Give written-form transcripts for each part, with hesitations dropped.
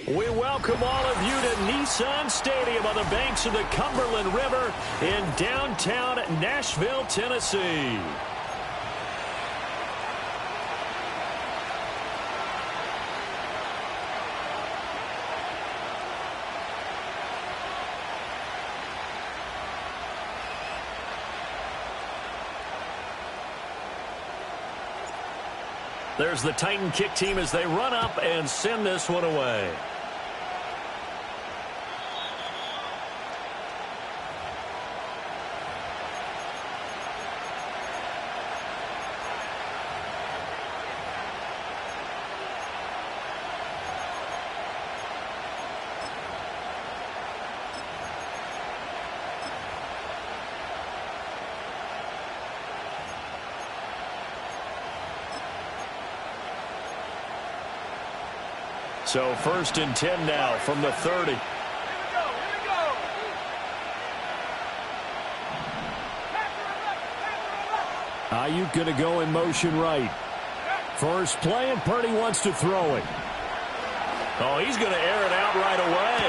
We welcome all of you to Nissan Stadium on the banks of the Cumberland River in downtown Nashville, Tennessee. There's the Titan kick team as they run up and send this one away. So 1st and 10 now from the 30. Ayuk going to go in motion right. First play, and Purdy wants to throw it. Oh, he's going to air it out right away.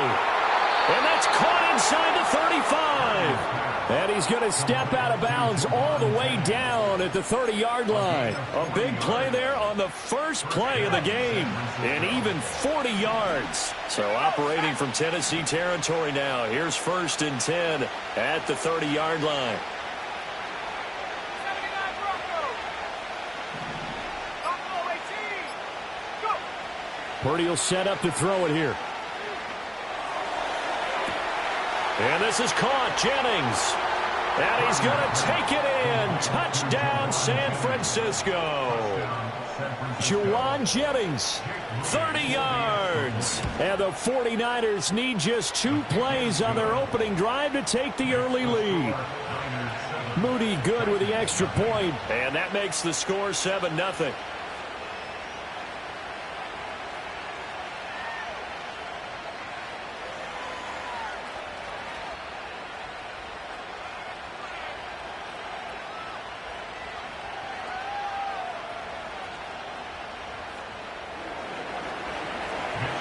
And that's caught inside the 35. And he's going to step out of bounds all the way down at the 30-yard line. A big play there on the first play of the game. And even 40 yards. So operating from Tennessee territory now. Here's 1st and 10 at the 30-yard line. Purdy will set up to throw it here. And this is caught. Jennings. And he's going to take it in. Touchdown, San Francisco. Juwan Jennings, 30 yards. And the 49ers need just 2 plays on their opening drive to take the early lead. Moody good with the extra point. And that makes the score 7-0.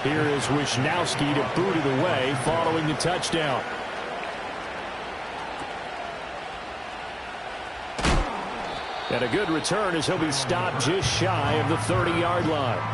Here is Wisnowski to boot it away following the touchdown. And a good return as he'll be stopped just shy of the 30-yard line.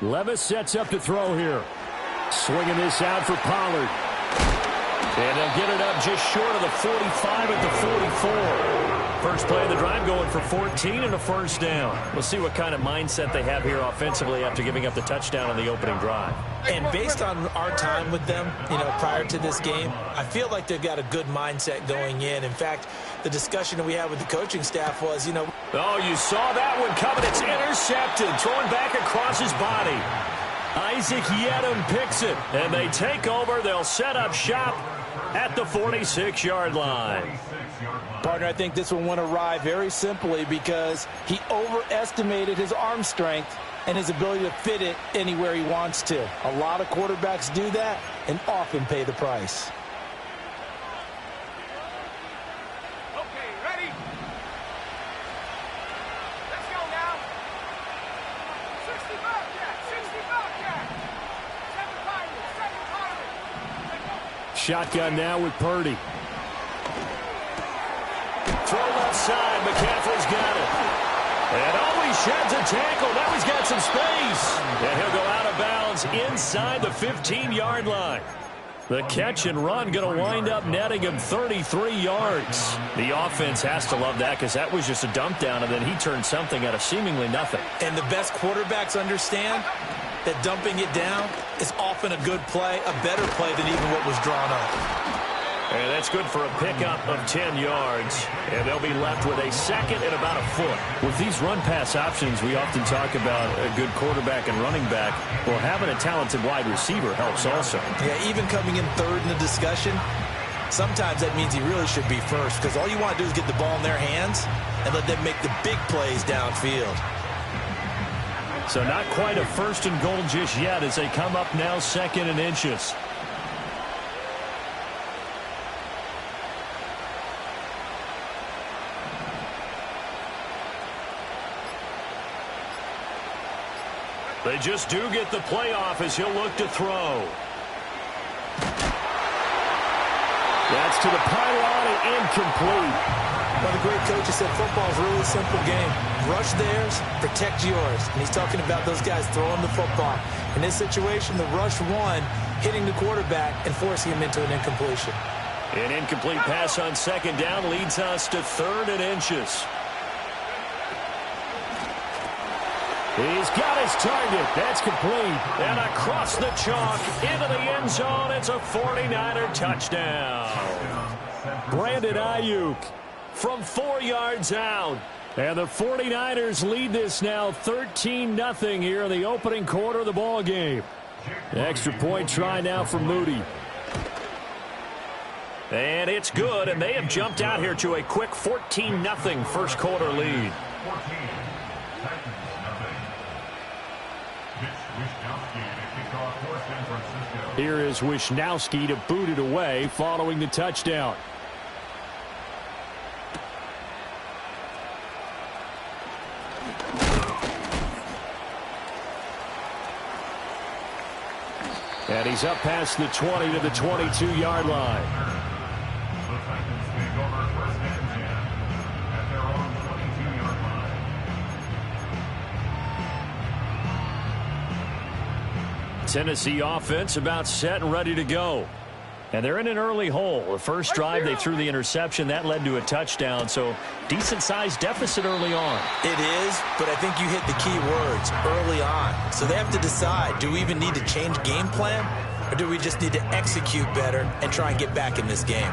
Levis sets up to throw here. Swinging this out for Pollard. And they'll get it up just short of the 45 at the 44. First play of the drive going for 14 and a first down. We'll see what kind of mindset they have here offensively after giving up the touchdown on the opening drive. And based on our time with them, prior to this game, I feel like they've got a good mindset going in. In fact, the discussion that we had with the coaching staff was, Oh, you saw that one coming. It's intercepted. Thrown back across his body. Isaac Yedem picks it. And they take over. They'll set up shop at the 46-yard line. Partner, I think this one went awry very simply because he overestimated his arm strength and his ability to fit it anywhere he wants to. A lot of quarterbacks do that and often pay the price. Okay, ready? Let's go now. 60 back, yeah. 60 back, yeah. 7 timers. Shotgun now with Purdy. Throw left side. McCaffrey's got it. And always sheds a tackle. Now he's got some space. And he'll go out of bounds inside the 15-yard line. The catch and run going to wind up netting him 33 yards. The offense has to love that because that was just a dump down, and then he turned something out of seemingly nothing. And the best quarterbacks understand that dumping it down is often a good play, a better play than even what was drawn up. And that's good for a pickup of 10 yards. And they'll be left with a second and about a foot. With these run-pass options, we often talk about a good quarterback and running back. Well, having a talented wide receiver helps also. Yeah, even coming in third in the discussion, Sometimes that means he really should be first because all you want to do is get the ball in their hands and let them make the big plays downfield. So not quite a first and goal just yet as they come up now 2nd and inches. They just do get the play off as he'll look to throw. That's to the pylon and incomplete. One of the great coaches said football is a really simple game. Rush theirs, protect yours. And he's talking about those guys throwing the football. In this situation, the rush one, hitting the quarterback and forcing him into an incompletion. An incomplete pass on 2nd down leads us to 3rd and inches. He's got his target. That's complete. And across the chalk into the end zone. It's a 49er touchdown. Brandon Ayuk from 4 yards out. And the 49ers lead this now 13-0 here in the opening quarter of the ball game. Extra point try now from Moody. And it's good, and they have jumped out here to a quick 14-0 first quarter lead. Here is Wishnowski to boot it away following the touchdown. And he's up past the 20 to the 22-yard line. Tennessee offense about set and ready to go. And they're in an early hole. The first drive, they threw the interception. That led to a touchdown. So decent-sized deficit early on. It is, but I think you hit the key words, early on. So they have to decide, do we even need to change game plan? Or do we just need to execute better and try and get back in this game?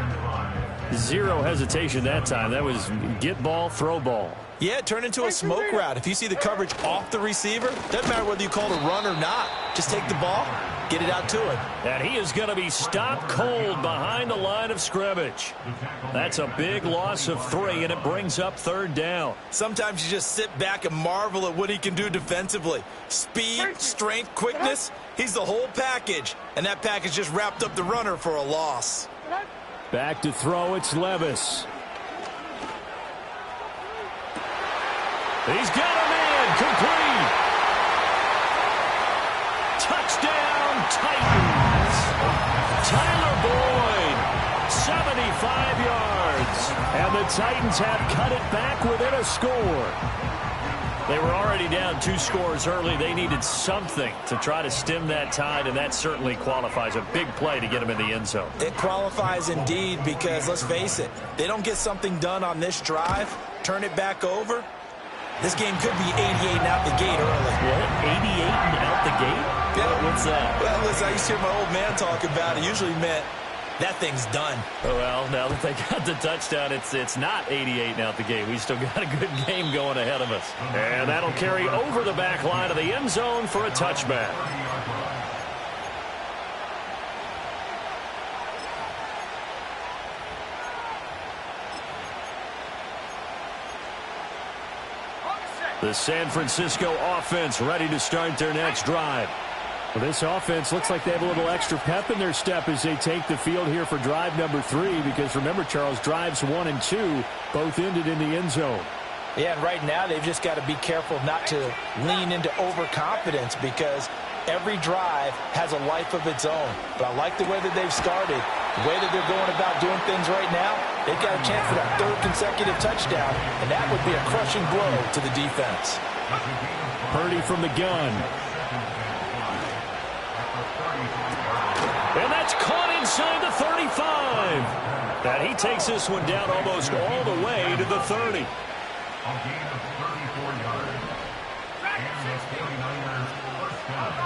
Zero hesitation that time. That was get ball, throw ball. Yeah, it turned into a smoke route. If you see the coverage off the receiver, doesn't matter whether you call it a run or not. Just take the ball, get it out to him. And he is going to be stopped cold behind the line of scrimmage. That's a big loss of 3, and it brings up 3rd down. Sometimes you just sit back and marvel at what he can do defensively. Speed, strength, quickness, he's the whole package. And that package just wrapped up the runner for a loss. Back to throw, it's Levis. He's got a man, complete. Touchdown, Titans. Tyler Boyd, 75 yards. And the Titans have cut it back within a score. They were already down 2 scores early. They needed something to try to stem that tide, and that certainly qualifies. A big play to get them in the end zone. It qualifies indeed because, let's face it, they don't get something done on this drive, turn it back over, this game could be 88 and out the gate early. What? 88 and out the gate? Yeah. What's that? Well, listen, I used to hear my old man talk about it. Usually meant that thing's done. Oh, well, now that they got the touchdown, it's not 88 and out the gate. We still got a good game going ahead of us. And that'll carry over the back line of the end zone for a touchback. The San Francisco offense ready to start their next drive. Well, this offense looks like they have a little extra pep in their step as they take the field here for drive number 3, because remember, Charles, drives 1 and 2 both ended in the end zone. Yeah, and right now they've just got to be careful not to lean into overconfidence because every drive has a life of its own. But I like the way that they've started, the way that they're going about doing things right now. They've got a chance for that 3rd consecutive touchdown, and that would be a crushing blow to the defense. Purdy from the gun. And that's caught inside the 35. And he takes this one down almost all the way to the 30. A gain of 34 yards. And the 49ers first down.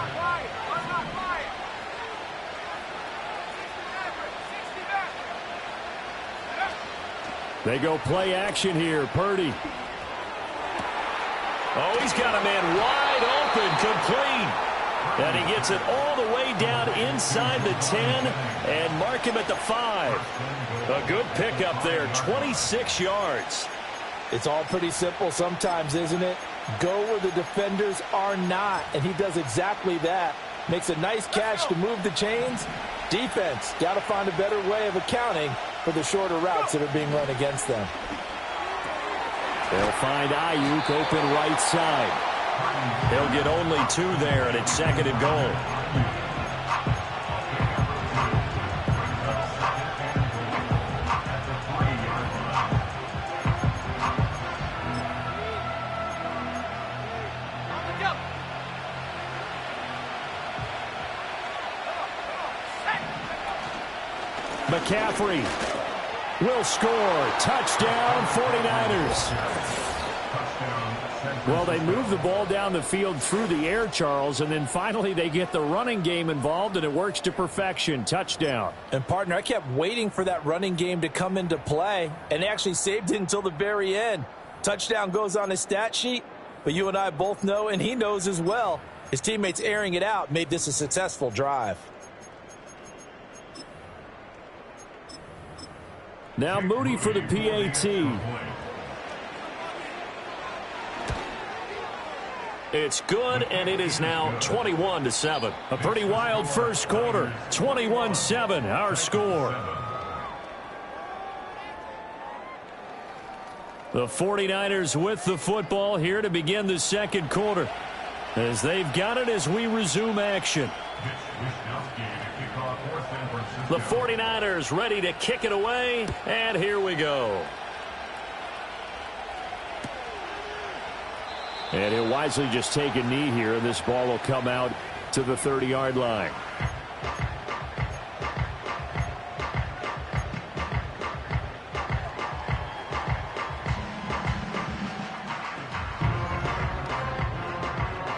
They go play action here. Purdy. Oh, he's got a man wide open, complete. And he gets it all the way down inside the 10 and mark him at the 5. A good pickup there, 26 yards. It's all pretty simple sometimes, isn't it? Go where the defenders are not, and he does exactly that. Makes a nice catch to move the chains. Defense, got to find a better way of accounting for the shorter routes that are being run against them. They'll find Ayuk open right side. He'll get only 2 there, and it's second and goal. McCaffrey will score. Touchdown, 49ers. Well, they move the ball down the field through the air, Charles, and then finally they get the running game involved, and it works to perfection. Touchdown. And, partner, I kept waiting for that running game to come into play, and they actually saved it until the very end. Touchdown goes on his stat sheet, but you and I both know, and he knows as well, his teammates airing it out made this a successful drive. Now Moody for the PAT. It's good, and it is now 21-7. A pretty wild first quarter. 21-7, our score. The 49ers with the football here to begin the second quarter, as they've got it as we resume action. The 49ers ready to kick it away, and here we go. And he'll wisely just take a knee here, and this ball will come out to the 30-yard line.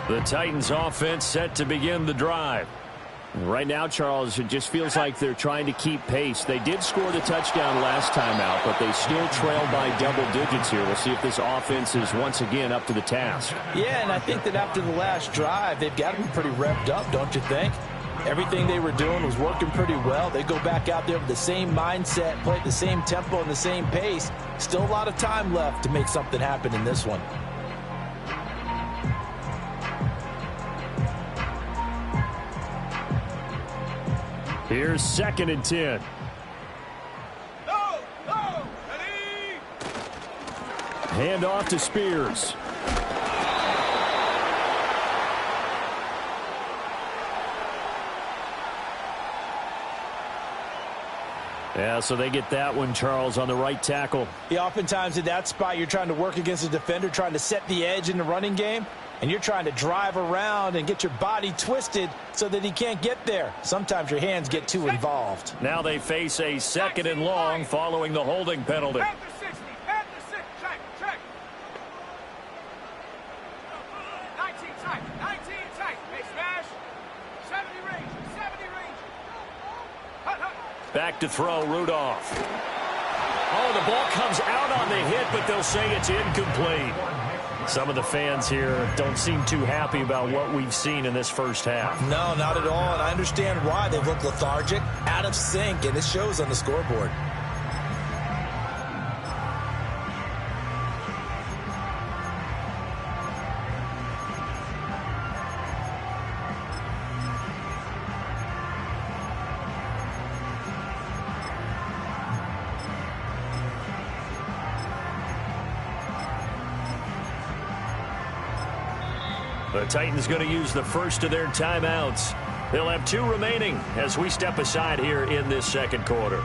The Titans offense set to begin the drive. Right now, Charles, it just feels like they're trying to keep pace. They did score the touchdown last time out, but they still trail by double digits here. We'll see if this offense is once again up to the task. Yeah, and I think that after the last drive, they've got to be pretty revved up, don't you think? Everything they were doing was working pretty well. They go back out there with the same mindset, play at the same tempo and the same pace. Still a lot of time left to make something happen in this one. Here's second and 10. Ready? Hand off to Spears. Yeah, so they get that one, Charles, on the right tackle. Yeah, oftentimes in that spot, you're trying to work against a defender, trying to set the edge in the running game, and you're trying to drive around and get your body twisted so that he can't get there. Sometimes your hands get too involved. Now they face a second and long following the holding penalty. At the 60, at the 6, check. 19 tight, hey, smash. 70 range. Hut. Back to throw, Rudolph. Oh, the ball comes out on the hit, but they'll say it's incomplete. Some of the fans here don't seem too happy about what we've seen in this first half. No, not at all, and I understand why. They've looked lethargic, out of sync, and it shows on the scoreboard. The Titans going to use the first of their timeouts. They'll have 2 remaining as we step aside here in this second quarter.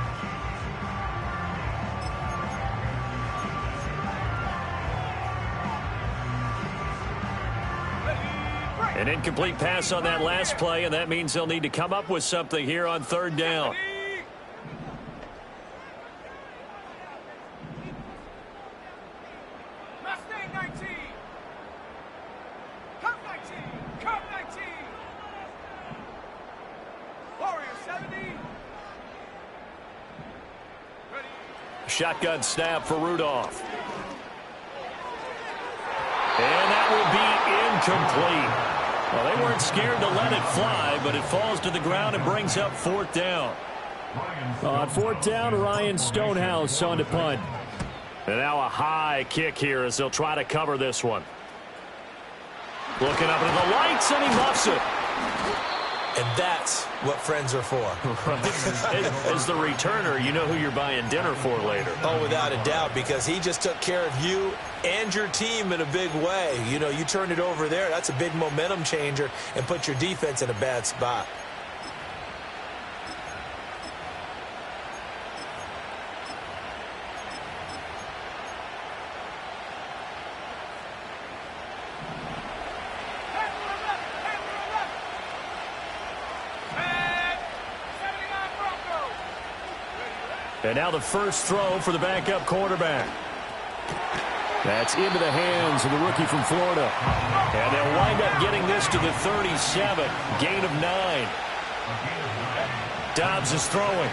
An incomplete pass on that last play, and that means they'll need to come up with something here on third down. Shotgun snap for Rudolph. And that will be incomplete. Well, they weren't scared to let it fly, but it falls to the ground and brings up fourth down. Ryan On fourth down, Ryan Stonehouse on to punt. And now a high kick here as they'll try to cover this one. Looking up into the lights, and he muffs it. And that's what friends are for. As the returner, you know who you're buying dinner for later. Oh, without a doubt, because he just took care of you and your team in a big way. You know, you turned it over there. That's a big momentum changer and put your defense in a bad spot. And now the first throw for the backup quarterback. That's into the hands of the rookie from Florida. And they'll wind up getting this to the 37. Gain of 9. Dobbs is throwing.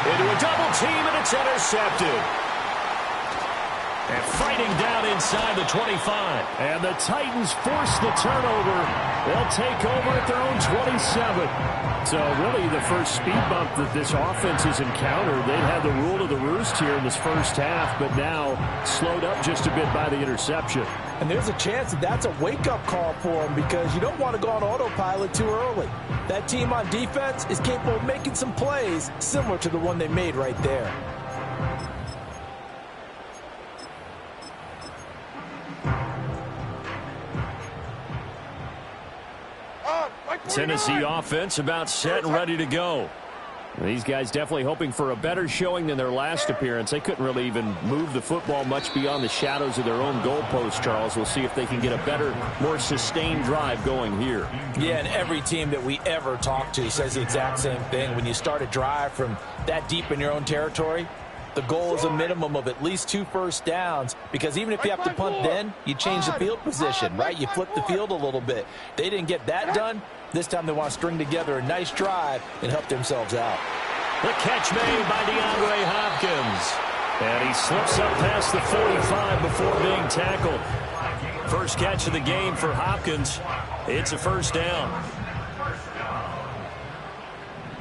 Into a double team, and it's intercepted. And fighting down inside the 25. And the Titans force the turnover. They'll take over at their own 27. So really the first speed bump that this offense has encountered. They've had the rule of the roost here in this first half, but now slowed up just a bit by the interception. And there's a chance that that's a wake-up call for them because you don't want to go on autopilot too early. That team on defense is capable of making some plays similar to the one they made right there. Tennessee offense about set and ready to go. These guys definitely hoping for a better showing than their last appearance. They couldn't really even move the football much beyond the shadows of their own goalpost, Charles. We'll see if they can get a better, more sustained drive going here. Yeah, and every team that we ever talk to says the exact same thing. When you start a drive from that deep in your own territory, the goal is a minimum of at least 2 first downs, because even if you have to punt then, you change the field position, right? You flip the field a little bit. They didn't get that done. This time they want to string together a nice drive and help themselves out. The catch made by DeAndre Hopkins. And he slips up past the 45 before being tackled. First catch of the game for Hopkins. It's a first down.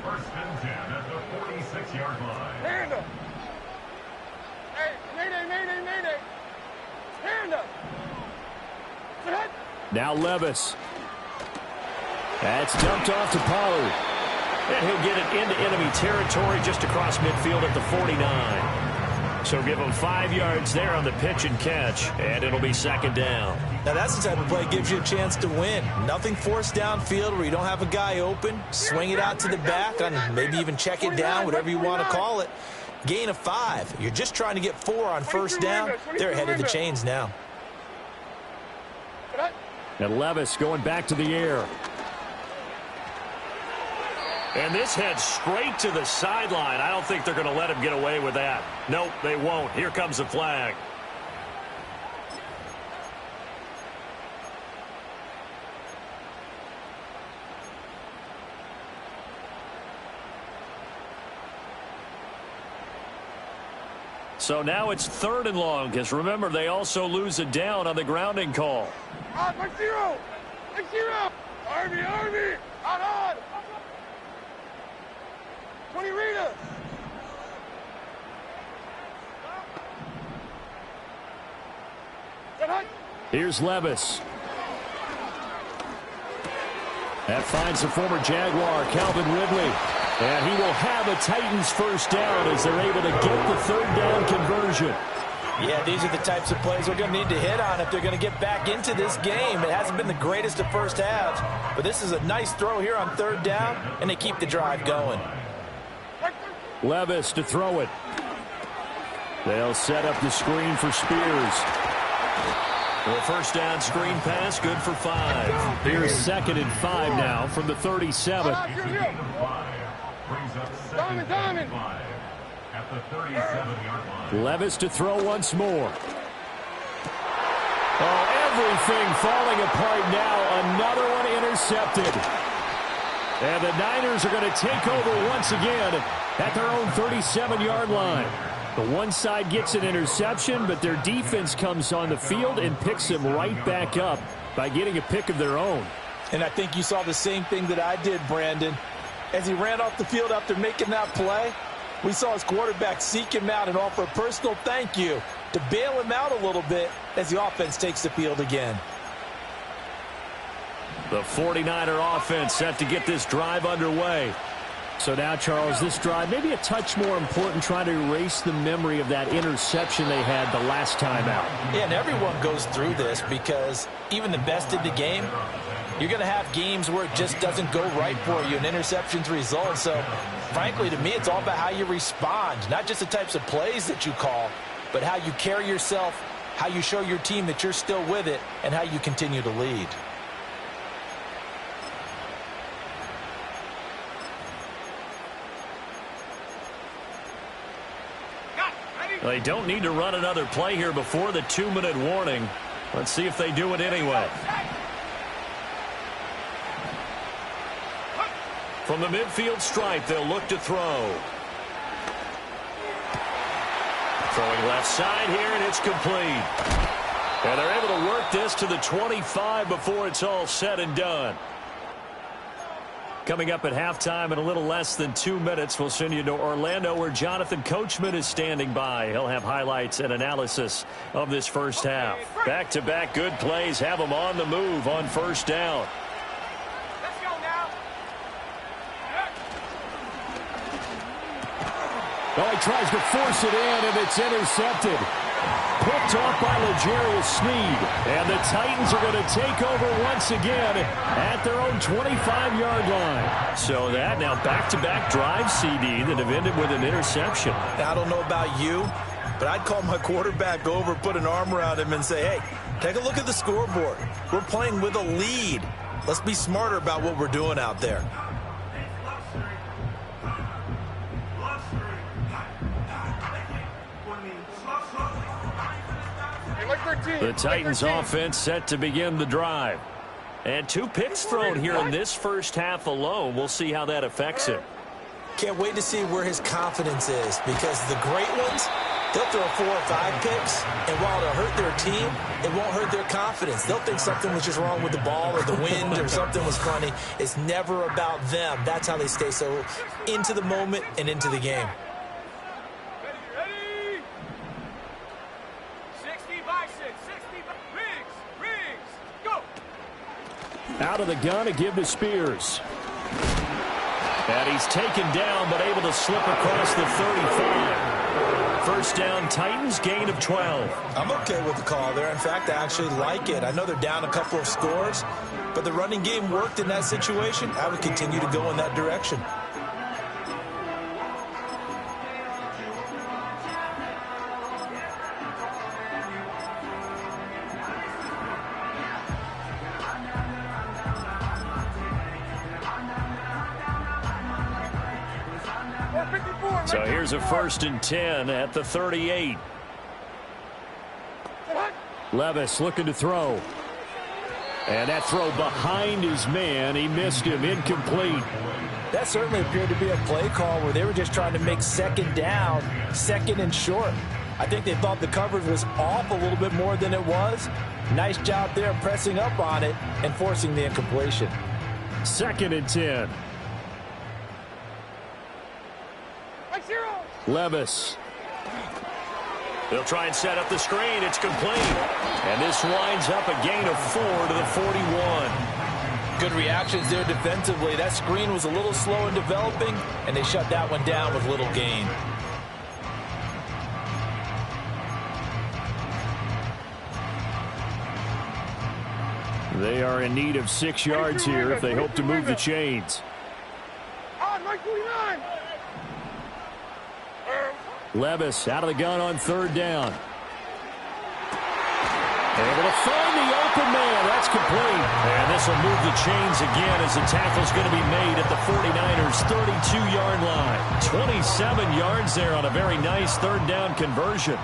First and 10 at the 46-yard line. Hand up. Hey, mayday. Hand up. Now Levis. That's dumped off to Pollard. And he'll get it into enemy territory just across midfield at the 49. So give him 5 yards there on the pitch and catch, and it'll be second down. Now that's the type of play that gives you a chance to win. Nothing forced downfield where you don't have a guy open. Swing it out to the back, and maybe even check it down, whatever you want to call it. Gain of 5. You're just trying to get 4 on first down. They're ahead of the chains now. And Levis going back to the air. And this heads straight to the sideline. I don't think they're going to let him get away with that. Nope, they won't. Here comes the flag. So now it's 3rd and long, because remember, they also lose a down on the grounding call. Back zero. Army. On. 20 Rita. Here's Levis. That finds the former Jaguar, Calvin Ridley. And he will have a Titans first down as they're able to get the 3rd down conversion. Yeah, these are the types of plays we're going to need to hit on if they're going to get back into this game. It hasn't been the greatest of first halves, but this is a nice throw here on 3rd down, and they keep the drive going. Levis to throw it. They'll set up the screen for Spears. Well, first down screen pass, good for 5. Here's 2nd and 5 now from the 37. Diamond. At the 37-yard line. Levis to throw once more. Oh, everything falling apart now. Another one intercepted. And the Niners are going to take over once again at their own 37-yard line. The one side gets an interception, but their defense comes on the field and picks them right back up by getting a pick of their own. And I think you saw the same thing that I did, Brandon. As he ran off the field after making that play, we saw his quarterback seek him out and offer a personal thank you to bail him out a little bit as the offense takes the field again. The 49er offense set to get this drive underway. So now, Charles, this drive maybe a touch more important, trying to erase the memory of that interception they had the last time out. Yeah, and everyone goes through this because even the best in the game, you're going to have games where it just doesn't go right for you, and interceptions result. So, frankly, to me, it's all about how you respond, not just the types of plays that you call, but how you carry yourself, how you show your team that you're still with it, and how you continue to lead. They don't need to run another play here before the 2-minute warning. Let's see if they do it anyway. From the midfield stripe, they'll look to throw. Throwing left side here, and it's complete. And they're able to work this to the 25 before it's all said and done. Coming up at halftime in a little less than 2 minutes, we'll send you to Orlando where Jonathan Coachman is standing by. He'll have highlights and analysis of this first half. Back-to-back good plays have them on the move on first down. Let's go now. Oh, he tries to force it in, and it's intercepted. Picked off by L'Jarius Sneed. And the Titans are going to take over once again at their own 25-yard line. So that now back-to-back drive, CD, that have ended with an interception. Now, I don't know about you, but I'd call my quarterback over, put an arm around him, and say, hey, take a look at the scoreboard. We're playing with a lead. Let's be smarter about what we're doing out there. The Titans offense set to begin the drive. And 2 picks thrown here in this first half alone. We'll see how that affects him. Can't wait to see where his confidence is, because the great ones, they'll throw 4 or 5 picks, and while it'll hurt their team, it won't hurt their confidence. They'll think something was just wrong with the ball or the wind or something was funny. It's never about them. That's how they stay so into the moment and into the game. Ready? 60 by 6, 60 by Riggs, go! Out of the gun to give to Spears. And he's taken down, but able to slip across the 35. First down, Titans, gain of 12. I'm okay with the call there. In fact, I actually like it. I know they're down a couple of scores, but the running game worked in that situation. I would continue to go in that direction. So here's a 1st and 10 at the 38. Levis looking to throw. And that throw behind his man. He missed him. Incomplete. That certainly appeared to be a play call where they were just trying to make second down, second and short. I think they thought the coverage was off a little bit more than it was. Nice job there pressing up on it and forcing the incompletion. 2nd and 10. Levis. They'll try and set up the screen. It's complete. And this winds up a gain of 4 to the 41. Good reactions there defensively. That screen was a little slow in developing, and they shut that one down with little gain. They are in need of 6 yards here if they hope to move the chains. Levis out of the gun on 3rd down. Able to find the open man. That's complete. And this will move the chains again as the tackle's going to be made at the 49ers' 32-yard line. 27 yards there on a very nice 3rd down conversion.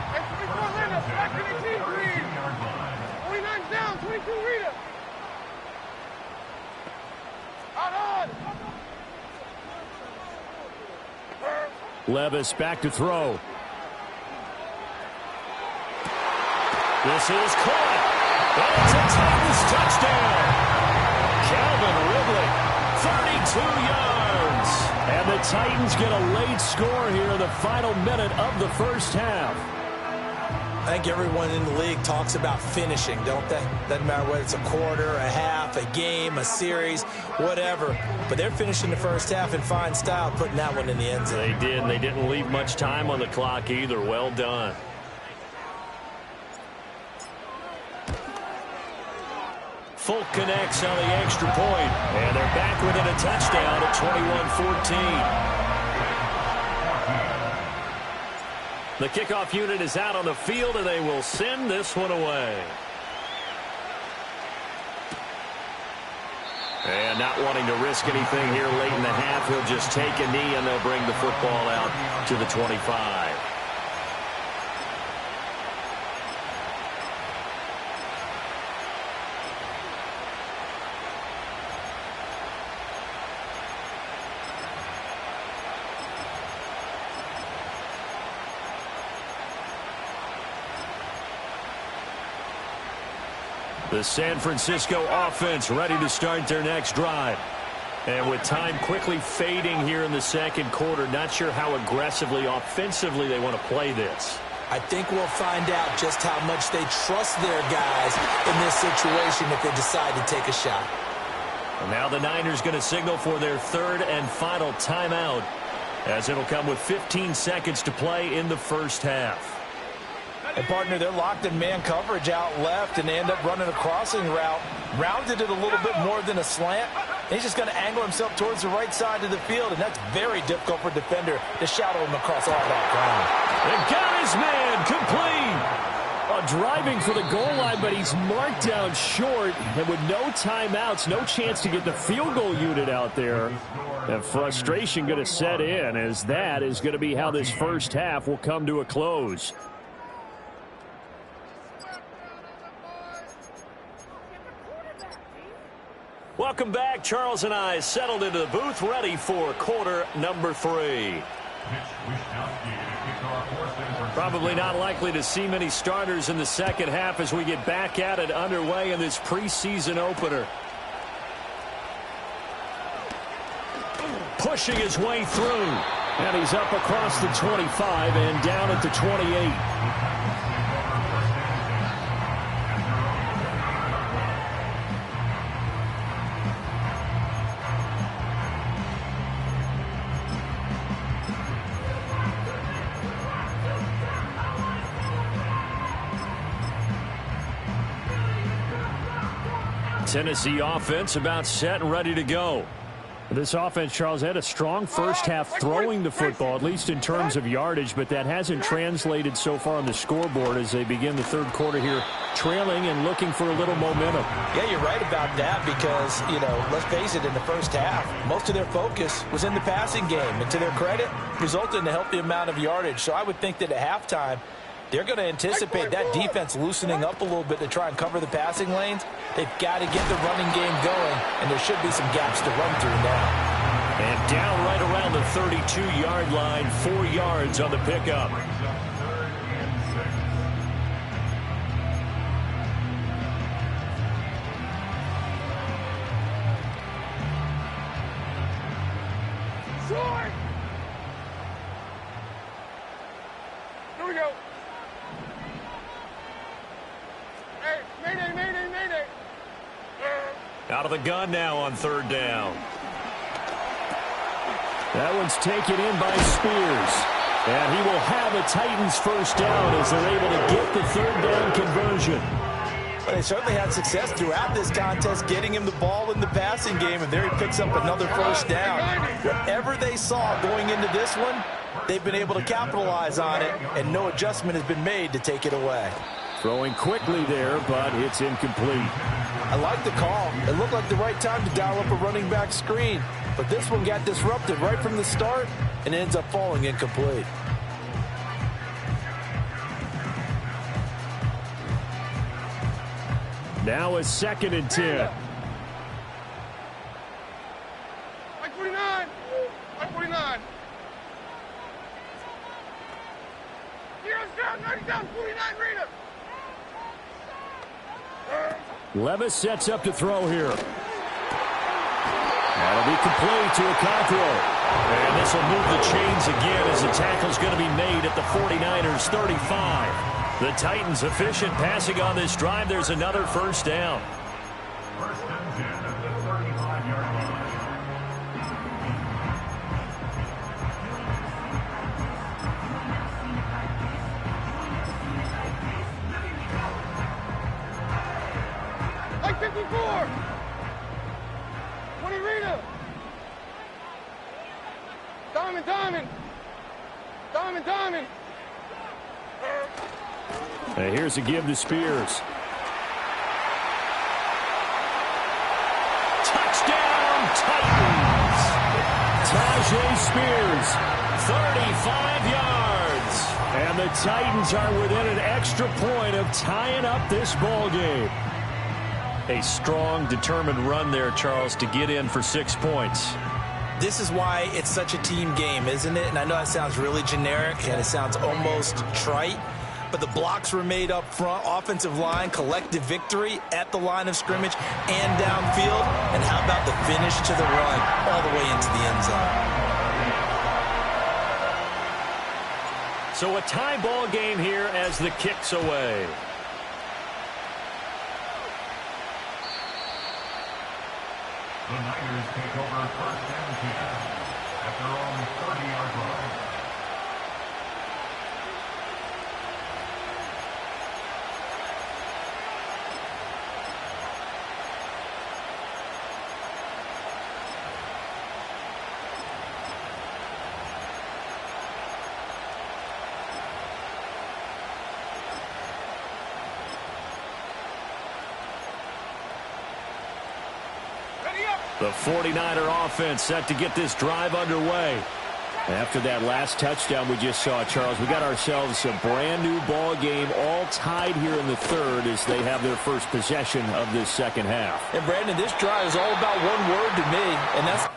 Levis back to throw. This is caught. And it's a Titans touchdown. Calvin Ridley, 32 yards. And the Titans get a late score here in the final minute of the first half. I think everyone in the league talks about finishing, don't they? Doesn't matter whether it's a quarter, a half, a game, a series, whatever. But they're finishing the first half in fine style, putting that one in the end zone. They did, and they didn't leave much time on the clock either. Well done. Folk connects on the extra point, and they're back within a touchdown at 21-14. The kickoff unit is out on the field, and they will send this one away. And not wanting to risk anything here late in the half, he'll just take a knee, and they'll bring the football out to the 25. The San Francisco offense ready to start their next drive. And with time quickly fading here in the second quarter, not sure how aggressively, offensively they want to play this. I think we'll find out just how much they trust their guys in this situation if they decide to take a shot. And now the Niners going to signal for their third and final timeout, as it'll come with 15 seconds to play in the first half. And, partner, they're locked in man coverage out left, and they end up running a crossing route. Rounded it a little bit more than a slant. And he's just going to angle himself towards the right side of the field, and that's very difficult for a defender to shadow him across all that ground. And got his man complete. Driving for the goal line, but he's marked down short. And with no timeouts, no chance to get the field goal unit out there. And frustration going to set in, as that is going to be how this first half will come to a close. Welcome back. Charles and I settled into the booth, ready for quarter number 3. Probably not likely to see many starters in the second half as we get back at it underway in this preseason opener. Pushing his way through. And he's up across the 25 and down at the 28. Tennessee offense about set and ready to go. This offense, Charles, had a strong first half throwing the football, at least in terms of yardage, but that hasn't translated so far on the scoreboard as they begin the third quarter here, trailing and looking for a little momentum. Yeah, you're right about that because, you know, let's face it, in the first half, most of their focus was in the passing game. And to their credit, resulted in a healthy amount of yardage. So I would think that at halftime, they're going to anticipate that defense loosening up a little bit to try and cover the passing lanes. They've got to get the running game going, and there should be some gaps to run through now. And down right around the 32-yard line, 4 yards on the pickup. Short! Here we go. Hey, mayday, mayday, mayday. Out of the gun now on third down. That one's taken in by Spears. And he will have a Titans first down as they're able to get the third down conversion. Well, they certainly had success throughout this contest getting him the ball in the passing game, and there he picks up another first down. Whatever they saw going into this one, they've been able to capitalize on it, and no adjustment has been made to take it away. Throwing quickly there, but it's incomplete. I like the call. It looked like the right time to dial up a running back screen, but this one got disrupted right from the start and ends up falling incomplete. Now a 2nd and 10. Like 49. Like 49. Heroes down, 90 down, 49, read him. Levis sets up to throw here. That'll be complete to Okonkwo. And this will move the chains again as the tackle's going to be made at the 49ers 35. The Titans efficient passing on this drive. There's another first down. First and 10 at the 35-yard line. Like 54. 20 Rita. Diamond, diamond. Diamond, diamond. And here's a give to Spears. Touchdown, Titans. Tajay Spears, 35 yards. And the Titans are within an extra point of tying up this ball game. A strong, determined run there, Charles, to get in for 6 points. This is why it's such a team game, isn't it? And I know that sounds really generic and it sounds almost trite, but the blocks were made up front, offensive line, collective victory at the line of scrimmage and downfield. And how about the finish to the run all the way into the end zone? So a tie ball game here as the kick's away. The Niners take over first and 10 at their own 30-yard line. The 49er offense set to get this drive underway. After that last touchdown we just saw, Charles, we got ourselves a brand new ball game, all tied here in the third as they have their first possession of this second half. And Brandon, this drive is all about one word to me, and that's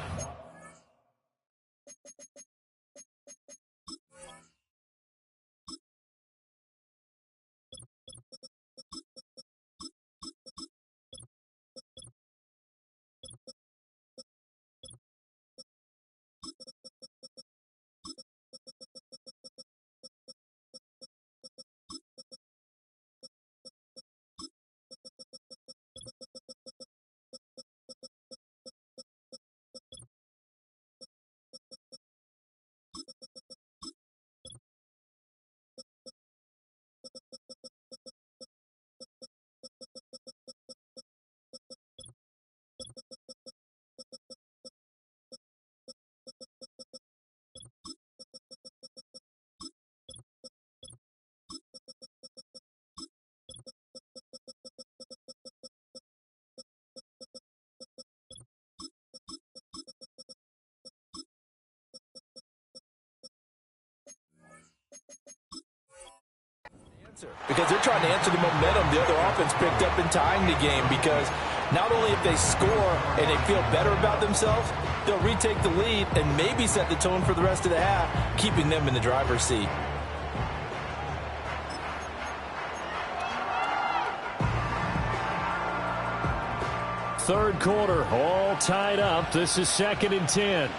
because they're trying to answer the momentum the other offense picked up in tying the game, because not only if they score and they feel better about themselves, they'll retake the lead and maybe set the tone for the rest of the half, keeping them in the driver's seat. Third quarter, all tied up. This is 2nd and 10.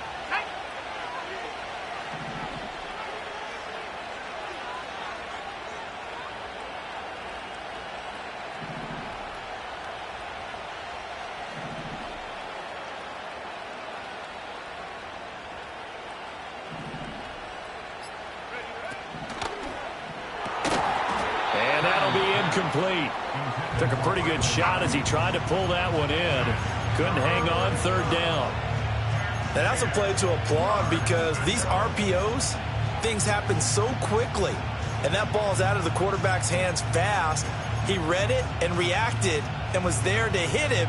Complete. Took a pretty good shot as he tried to pull that one in. Couldn't hang on, third down. And that's a play to applaud, because these RPOs, things happen so quickly. And that ball's out of the quarterback's hands fast. He read it and reacted and was there to hit him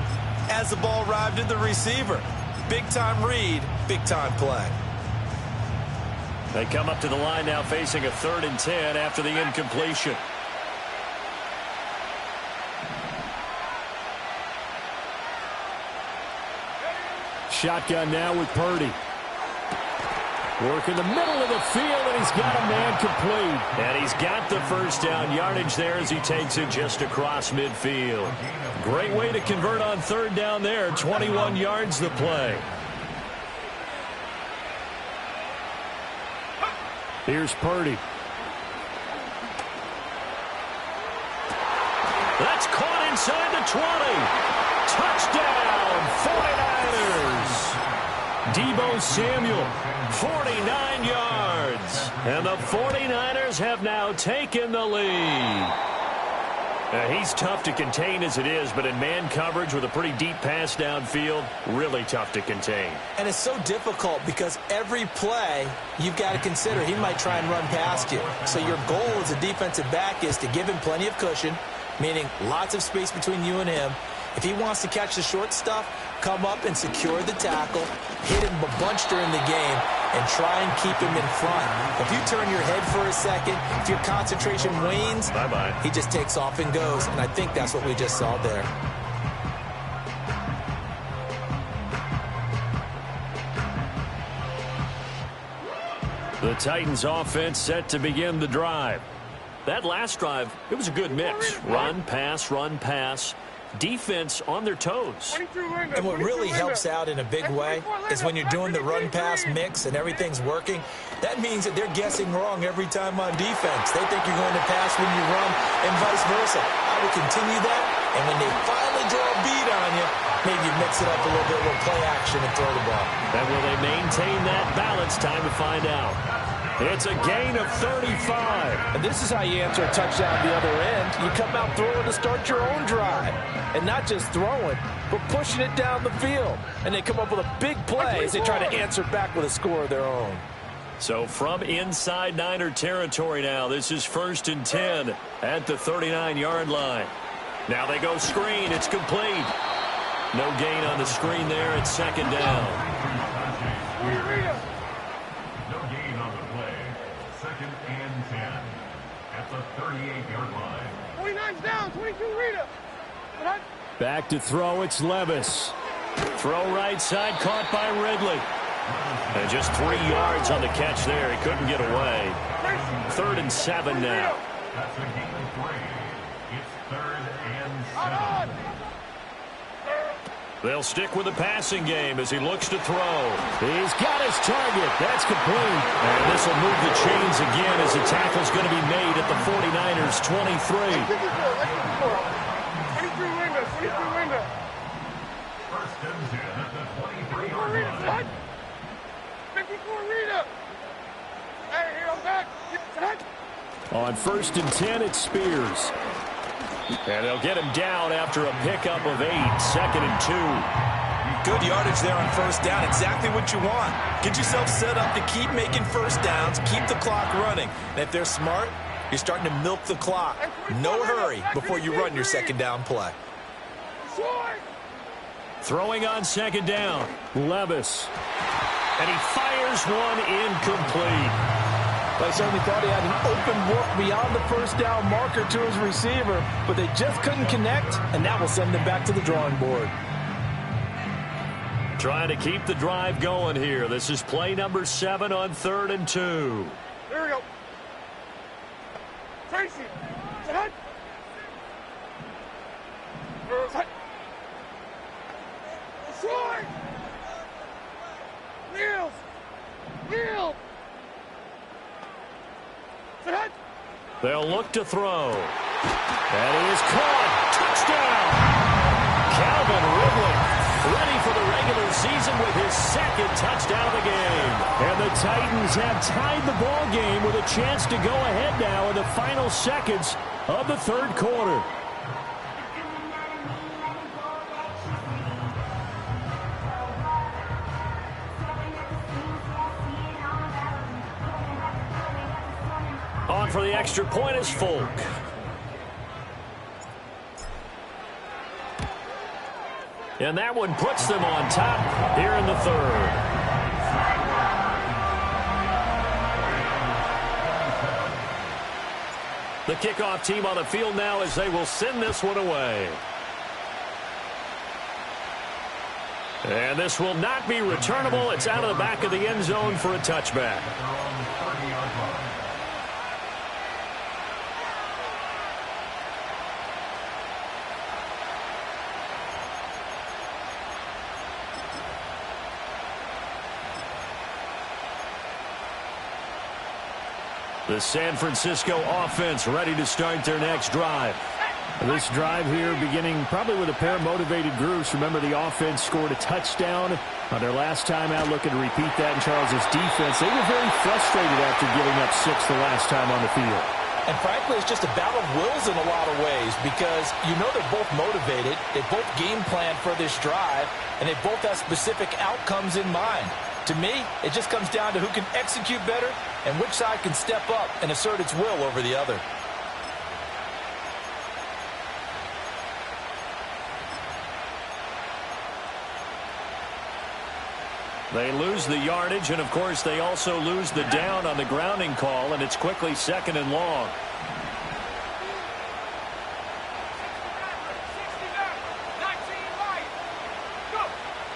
as the ball arrived at the receiver. Big-time read, big-time play. They come up to the line now facing a 3rd and 10 after the incompletion. Shotgun now with Purdy. Working the middle of the field, and he's got a man complete. And he's got the first down yardage there as he takes it just across midfield. Great way to convert on third down there. 21 yards the play. Here's Purdy. That's caught inside the 20. Touchdown, 49ers. Deebo Samuel, 49 yards. And the 49ers have now taken the lead. He's tough to contain as it is, but in man coverage with a pretty deep pass downfield, really tough to contain. And it's so difficult because every play you've got to consider he might try and run past you. So your goal as a defensive back is to give him plenty of cushion, meaning lots of space between you and him. If he wants to catch the short stuff, come up and secure the tackle, hit him a bunch during the game, and try and keep him in front. If you turn your head for a second, if your concentration wanes, bye-bye. He just takes off and goes, and I think that's what we just saw there. The Titans offense set to begin the drive. That last drive, it was a good mix. Run, pass. Defense on their toes. And what really helps out in a big way is when you're doing the run-pass mix and everything's working, that means that they're guessing wrong every time on defense. They think you're going to pass when you run and vice versa. I would continue that, and when they finally draw a beat on you, maybe you mix it up a little bit with play action and throw the ball. And will they maintain that balance? Time to find out. It's a gain of 35. And this is how you answer a touchdown the other end. You come out throwing to start your own drive. And not just throwing, but pushing it down the field. And they come up with a big play as they try to answer back with a score of their own. So from inside Niner territory now, this is 1st and 10 at the 39-yard line. Now they go screen. It's complete. No gain on the screen there. It's 2nd down. No gain on the play. 2nd and 10 at the 38-yard line. 29's down. 22 Rita. Back to throw, it's Levis. Throw right side, caught by Ridley. And just 3 yards on the catch there. He couldn't get away. 3rd and 7 now. That's a gain of 3. It's 3rd and 7. They'll stick with the passing game as he looks to throw. He's got his target. That's complete. And this will move the chains again as the tackle's going to be made at the 49ers' 23. 23 window. 1st and 10 at the 23-yard line. 54 Rita. Hey, here, I'm back. On 1st and 10, it's Spears. And they'll get him down after a pickup of 8. 2nd and 2. Good yardage there on 1st down. Exactly what you want. Get yourself set up to keep making 1st downs, keep the clock running. And if they're smart, you're starting to milk the clock. No hurry before you run your 2nd down play. Throwing on 2nd down. Levis. And he fires one incomplete. They certainly thought he had an open look beyond the 1st down marker to his receiver, but they just couldn't connect, and that will send them back to the drawing board. Trying to keep the drive going here. This is play number 7 on 3rd and 2. There we go. Tracy. Set. Set. Short. Wheels. Wheels. Set. They'll look to throw. That is caught. Touchdown. Calvin Ridley ready for the regular season with his 2nd touchdown of the game. And the Titans have tied the ball game with a chance to go ahead now in the final seconds of the 3rd quarter. On for the extra point is Folk. And that one puts them on top here in the 3rd. The kickoff team on the field now as they will send this one away. And this will not be returnable. It's out of the back of the end zone for a touchback. The San Francisco offense ready to start their next drive. This drive here beginning probably with a pair of motivated groups. Remember, the offense scored a touchdown on their last time out, looking to repeat that in Charles' defense. They were very frustrated after giving up 6 the last time on the field. And frankly, it's just a battle of wills in a lot of ways because you know they're both motivated. They both game plan for this drive, and they both have specific outcomes in mind. To me, it just comes down to who can execute better and which side can step up and assert its will over the other. They lose the yardage, and of course they also lose the down on the grounding call, and it's quickly 2nd and long.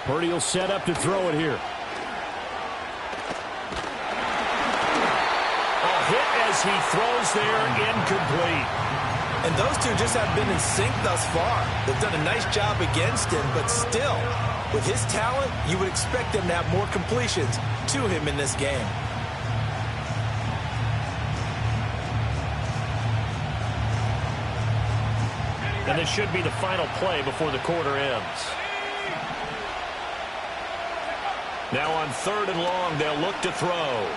Purdy will set up to throw it here. A hit as he throws there, incomplete. And those two just have been in sync thus far. They've done a nice job against him, but still, with his talent, you would expect them to have more completions to him in this game. And this should be the final play before the quarter ends. Now on 3rd and long, they'll look to throw.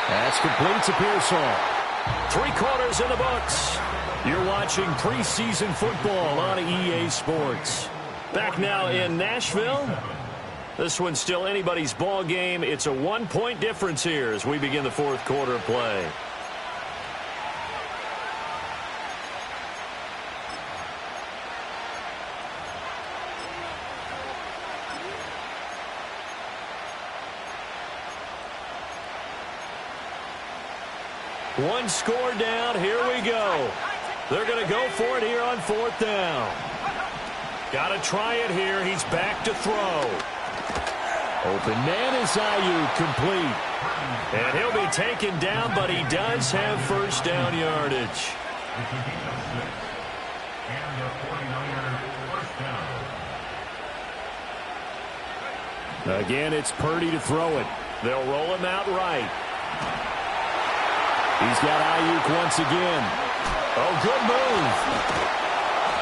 That's complete to Pearsall. 3 quarters in the books. You're watching preseason football on EA Sports. Back now in Nashville. This one's still anybody's ball game. It's a 1-point difference here as we begin the 4th quarter of play. One score down. Here we go. They're going to go for it here on 4th down. Got to try it here. He's back to throw. Open man is Ayuk, complete. And he'll be taken down, but he does have 1st down yardage. Again, it's Purdy to throw it. They'll roll him out right. He's got Ayuk once again. Oh, good move.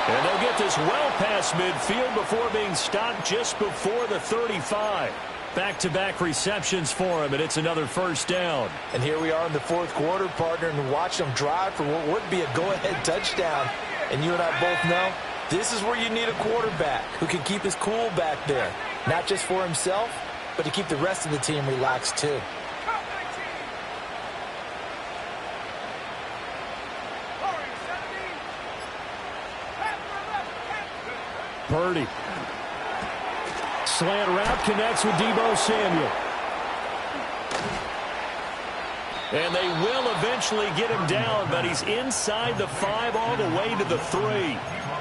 And they'll get this well past midfield before being stopped just before the 35. Back-to-back receptions for him, and it's another 1st down. And here we are in the 4th quarter, partner, and watch them drive for what would be a go-ahead touchdown. And you and I both know this is where you need a quarterback who can keep his cool back there. Not just for himself, but to keep the rest of the team relaxed too. Purdy. Slant route connects with Deebo Samuel. And they will eventually get him down, but he's inside the 5 all the way to the 3.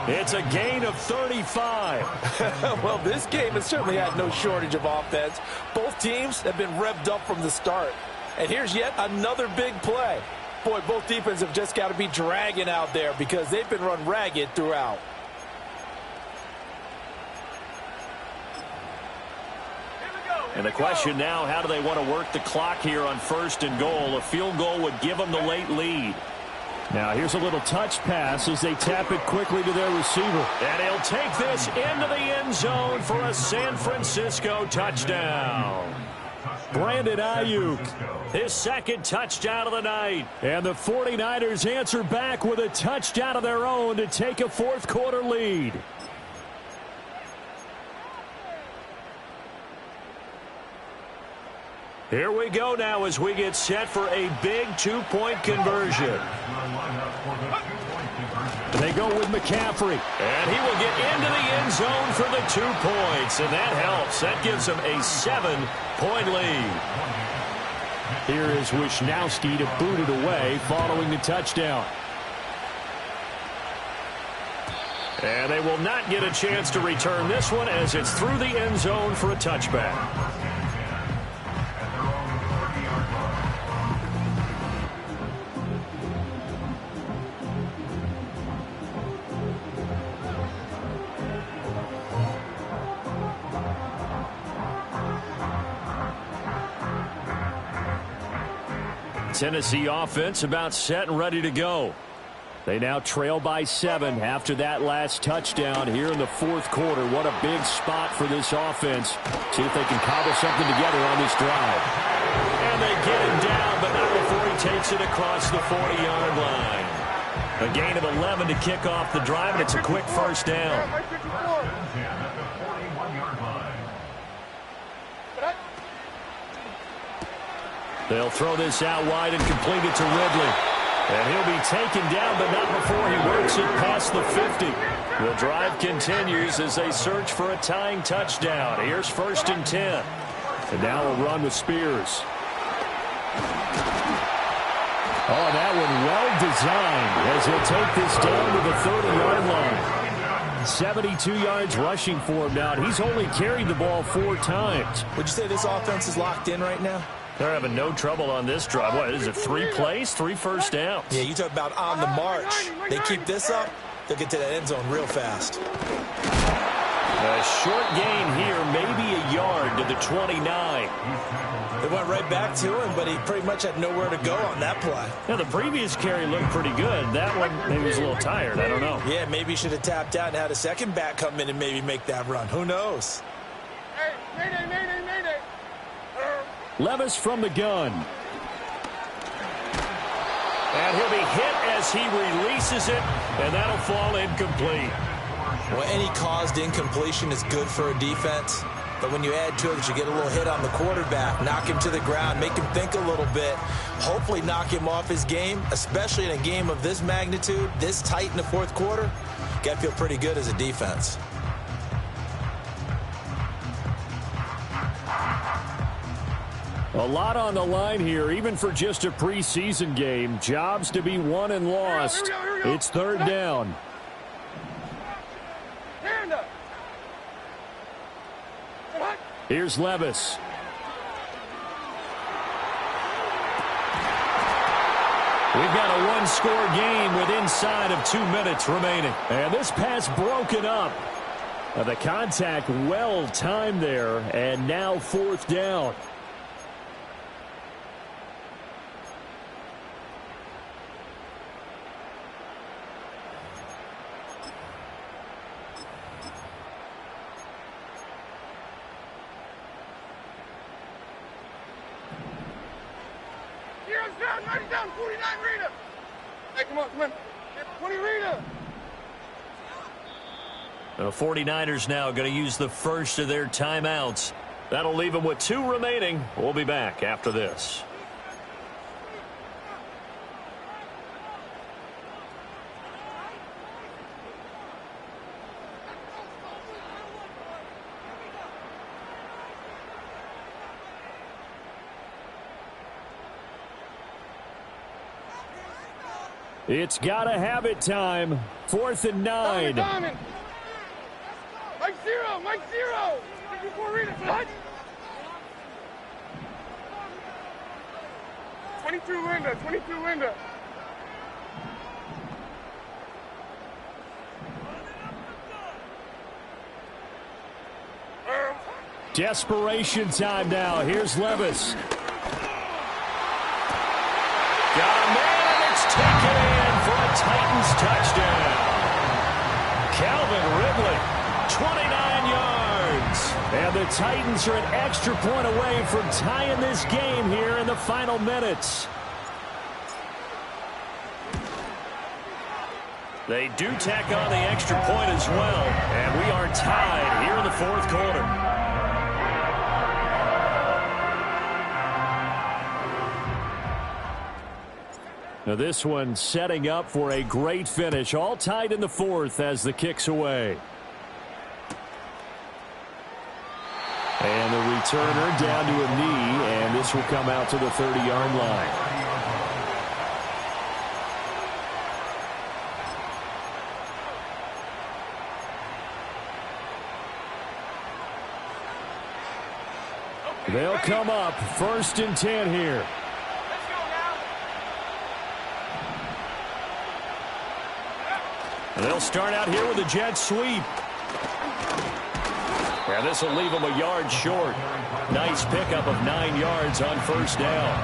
It's a gain of 35. Well, this game has certainly had no shortage of offense. Both teams have been revved up from the start. And here's yet another big play. Boy, both defenses have just got to be dragging out there because they've been run ragged throughout. And the question now, how do they want to work the clock here on 1st and goal? A field goal would give them the late lead. Now here's a little touch pass as they tap it quickly to their receiver. And he'll take this into the end zone for a San Francisco touchdown. Brandon Ayuk. His 2nd touchdown of the night. And the 49ers answer back with a touchdown of their own to take a 4th quarter lead. Here we go now as we get set for a big 2-point conversion. They go with McCaffrey. And he will get into the end zone for the 2 points. And that helps. That gives him a 7-point lead. Here is Wisnowski to boot it away following the touchdown. And they will not get a chance to return this one as it's through the end zone for a touchback. Tennessee offense about set and ready to go. They now trail by 7 after that last touchdown here in the fourth quarter. What a big spot for this offense. See if they can cobble something together on this drive. And they get him down, but not before he takes it across the 40-yard line. A gain of 11 to kick off the drive, and it's a quick first down. They'll throw this out wide and complete it to Ridley. And he'll be taken down, but not before he works it past the 50. The drive continues as they search for a tying touchdown. Here's 1st and 10. And now a run with Spears. Oh, that one well designed as he'll take this down to the 30-yard line. 72 yards rushing for him now. He's only carried the ball 4 times. Would you say this offense is locked in right now? They're having no trouble on this drive. What is it, 3 plays, 3 first downs? Yeah, you talk about on the march. They keep this up, they'll get to that end zone real fast. A short gain here, maybe a yard to the 29. They went right back to him, but he pretty much had nowhere to go on that play. Yeah, the previous carry looked pretty good. That one, maybe was a little tired. I don't know. Yeah, maybe he should have tapped out and had a second back come in and maybe make that run. Who knows? Hey, mayday, mayday, mayday. Levis from the gun. And he'll be hit as he releases it, and that'll fall incomplete. Well, any caused incompletion is good for a defense. But when you add to it that you get a little hit on the quarterback, knock him to the ground, make him think a little bit, hopefully knock him off his game, especially in a game of this magnitude, this tight in the fourth quarter, got to feel pretty good as a defense. A lot on the line here, even for just a preseason game. Jobs to be won and lost. It's 3rd down. Here's Levis. We've got a one-score game with inside of 2 minutes remaining. And this pass broken up. The contact well timed there, and now 4th down. Down, 49 Rita. Hey, come on, come on. 20 Rita. The 49ers now going to use the first of their timeouts. That'll leave them with 2 remaining. We'll be back after this. It's gotta have it time. 4th and 9. Mike 0, Mike 0. 54 Rita, what? 22 Linda, 22 Linda. Desperation time now. Here's Levis. Got a man, and it's taken in for a Titans touchdown. Calvin Ridley, 29 yards. And the Titans are an extra point away from tying this game here in the final minutes. They do tack on the extra point as well, and we are tied here in the fourth quarter. Now this one setting up for a great finish. All tied in the fourth as the kick's away. And the returner down to a knee, and this will come out to the 30-yard line. They'll come up 1st and 10 here. Let's go now. And they'll start out here with a jet sweep. And this will leave them a yard short. Nice pickup of 9 yards on 1st down.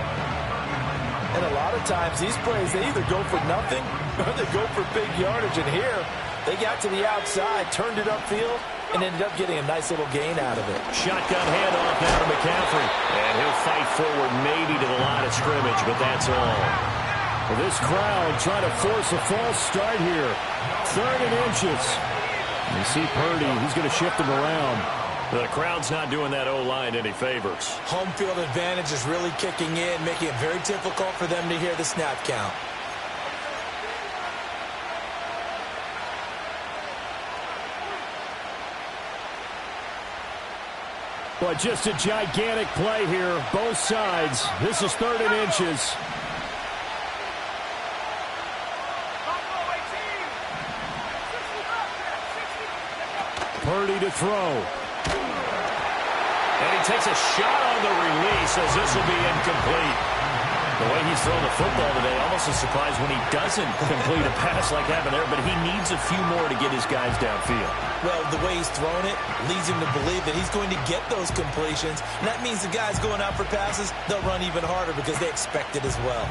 And a lot of times these plays, they either go for nothing or they go for big yardage. And here, they got to the outside, turned it upfield, and ended up getting a nice little gain out of it. Shotgun handoff now to McCaffrey. And he'll fight forward maybe to the line of scrimmage, but that's all. Well, this crowd trying to force a false start here. 3rd and inches. You see Purdy, he's going to shift him around. The crowd's not doing that O-line any favors. Home field advantage is really kicking in, making it very difficult for them to hear the snap count. But just a gigantic play here, both sides. This is 3rd and inches. Purdy to throw. And he takes a shot on the release as this will be incomplete. The way he's thrown the football today, almost a surprise when he doesn't complete a pass like having there, but he needs a few more to get his guys downfield. Well, the way he's thrown it leads him to believe that he's going to get those completions. And that means the guys going out for passes, they'll run even harder because they expect it as well.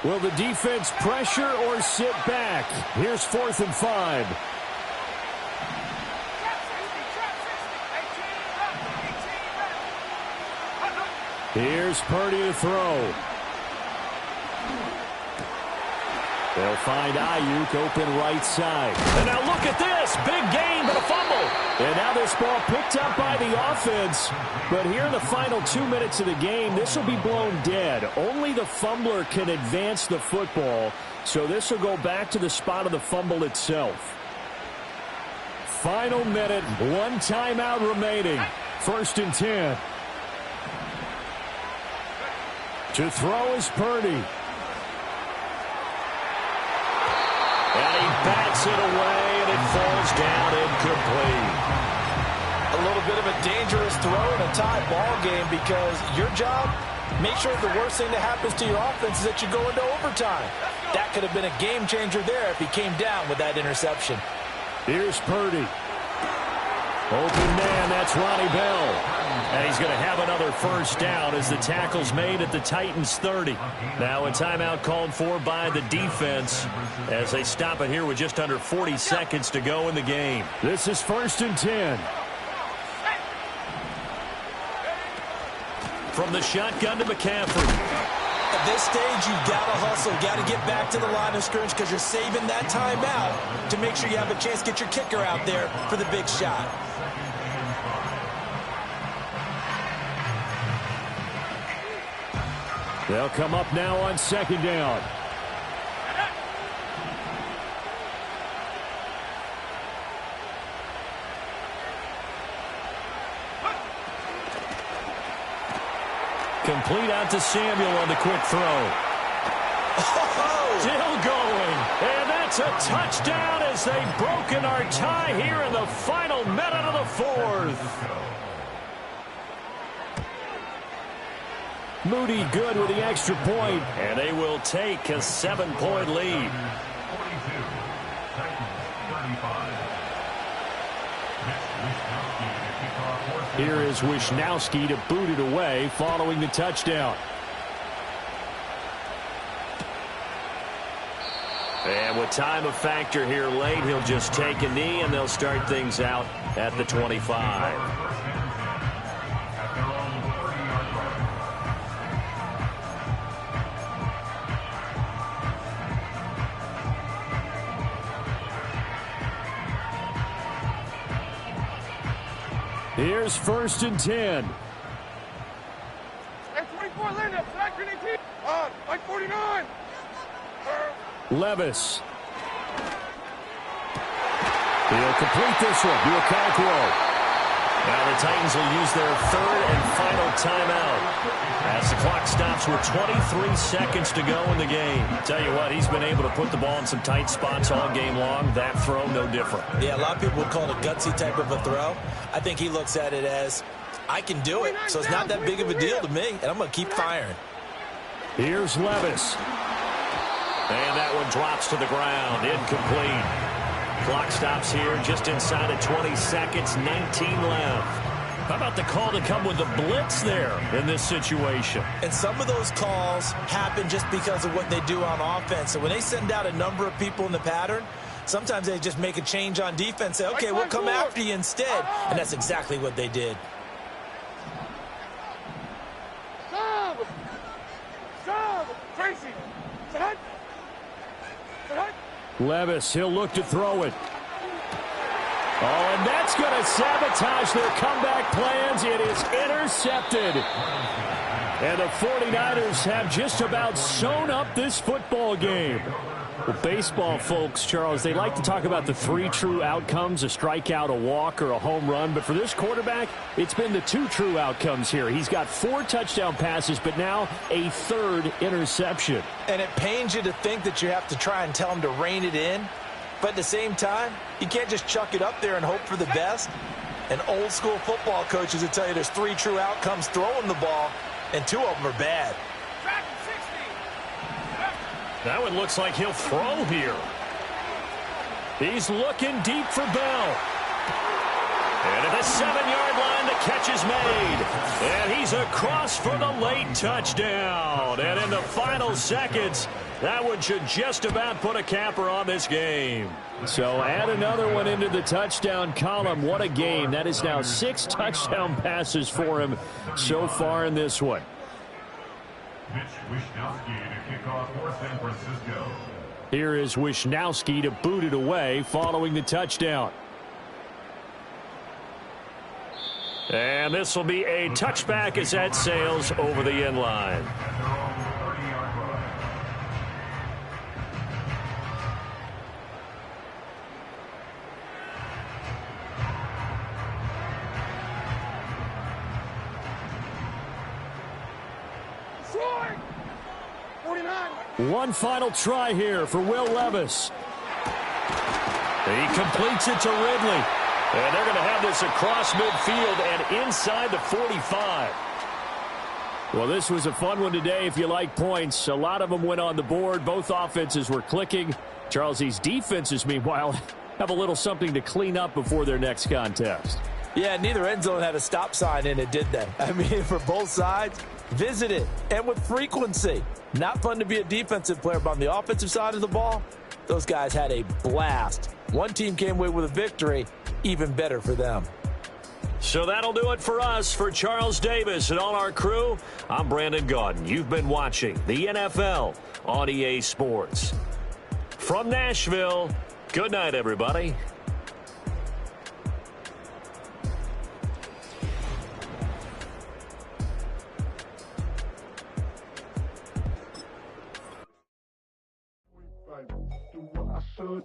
Will the defense pressure or sit back? Here's 4th and 5. Here's Purdy to throw. They'll find Ayuk open right side. And now look at this. Big gain, but a fumble. And now this ball picked up by the offense. But here in the final 2 minutes of the game, this will be blown dead. Only the fumbler can advance the football. So this will go back to the spot of the fumble itself. Final minute, 1 timeout remaining. 1st and 10. To throw is Purdy. And he bats it away, and it falls down incomplete. A little bit of a dangerous throw in a tie ball game because your job, make sure the worst thing that happens to your offense is that you go into overtime. That could have been a game changer there if he came down with that interception. Here's Purdy. Open man, that's Ronnie Bell. And he's going to have another 1st down as the tackle's made at the Titans' 30. Now a timeout called for by the defense as they stop it here with just under 40 seconds to go in the game. This is 1st and 10. From the shotgun to McCaffrey. At this stage, you've got to hustle. Got to get back to the line of scrimmage because you're saving that timeout to make sure you have a chance to get your kicker out there for the big shot. They'll come up now on 2nd down. Complete out to Samuel on the quick throw. Oh! Still going. And that's a touchdown as they've broken our tie here in the final minute of the 4th. Moody good with the extra point. And they will take a 7-point lead. 42, Titans 35. Here is Wisnowski to boot it away following the touchdown. And with time a factor here late, he'll just take a knee and they'll start things out at the 25. Here's 1st and 10. Hey, 24, Linda, flag grenade team. Like 49. Levis. He'll complete this one to Okonkwo. Now the Titans will use their third and final timeout as the clock stops with 23 seconds to go in the game. Tell you what, he's been able to put the ball in some tight spots all game long. That throw, no different. Yeah, a lot of people would call it a gutsy type of a throw. I think he looks at it as, I can do it, so it's not that big of a deal to me, and I'm going to keep firing. Here's Levis. And that one drops to the ground. Incomplete. Clock stops here just inside of 20 seconds, 19 left. How about the call to come with the blitz there in this situation? And some of those calls happen just because of what they do on offense. So when they send out a number of people in the pattern, sometimes they just make a change on defense, say, okay, we'll come after you instead. And that's exactly what they did. Tracy! Levis, he'll look to throw it. Oh, and that's going to sabotage their comeback plans. It is intercepted. And the 49ers have just about sewn up this football game. Well, baseball folks, Charles, they like to talk about the three true outcomes, a strikeout, a walk, or a home run. But for this quarterback, it's been the two true outcomes here. He's got 4 touchdown passes, but now a third interception. And it pains you to think that you have to try and tell him to rein it in. But at the same time, you can't just chuck it up there and hope for the best. And old school football coaches will tell you there's 3 true outcomes throwing the ball, and 2 of them are bad. That one looks like he'll throw here. He's looking deep for Bell. And at the 7-yard line, the catch is made. And he's across for the late touchdown. And in the final seconds, that one should just about put a capper on this game. So add another one into the touchdown column. What a game. That is now 6 touchdown passes for him so far in this one. Mitch Wishnowsky to kick off for San Francisco. Here is Wishnowsky to boot it away following the touchdown. And this will be a touchback as that sails over the end line. One final try here for Will Levis. He completes it to Ridley. And they're going to have this across midfield and inside the 45. Well, this was a fun one today if you like points. A lot of them went on the board. Both offenses were clicking. Charles, these defenses, meanwhile, have a little something to clean up before their next contest. Yeah, neither end zone had a stop sign in it, did they? I mean, for both sides, visit it, and with frequency. Not fun to be a defensive player, but on the offensive side of the ball, those guys had a blast. One team came away with a victory, even better for them. So that'll do it for us. For Charles Davis and all our crew, I'm Brandon Gaudin. You've been watching the NFL on EA Sports. From Nashville, good night, everybody. Do what I should.